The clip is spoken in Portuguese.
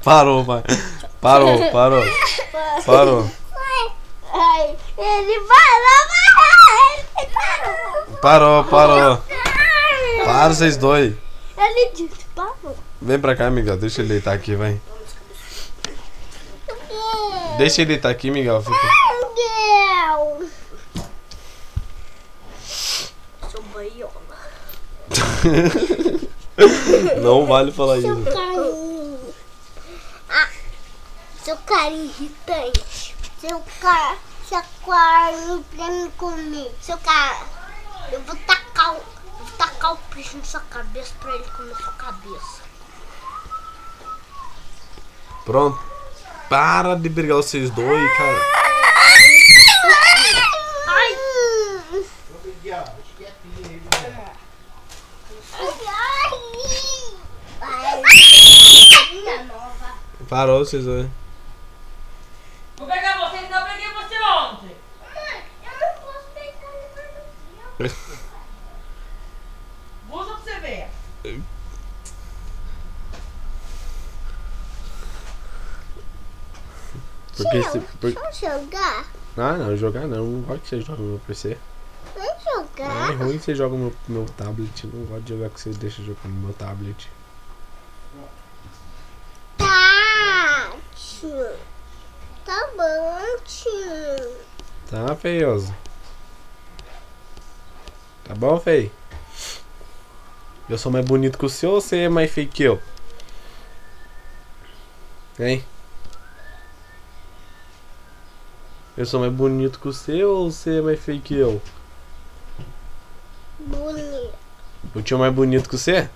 Parou, pai. Parou. Ai, ele parou. Parou. Para vocês dois. Ele disse, parou. Vem pra cá, Miguel. Deixa ele deitar aqui, vai. Deixa ele deitar aqui, Miguel. Fica. Miguel. Sou baiona. Não vale falar isso. Seu cara irritante. Seu cara pra me comer. Seu cara, eu vou tacar o peixe na sua cabeça pra ele comer sua cabeça. Pronto. Para de brigar vocês dois, cara. Ai. Parou vocês dois. Vou pegar você, senão eu peguei você ontem. Eu não posso pegar ele. Usa pra você ver. Porque Vamos jogar? não, jogar não. Não gosto que você joga no meu PC. Vamos jogar? É ruim que você joga no meu tablet. Não gosto de jogar que você deixa jogar no meu tablet. Tá, tio. Tá bom, tio. Tá, feioso. Tá bom, feio? Eu sou mais bonito que o seu ou você é mais feio que eu? Hein? Eu sou mais bonito que o seu ou você é mais feio que eu? Bonito. O tio é mais bonito que você?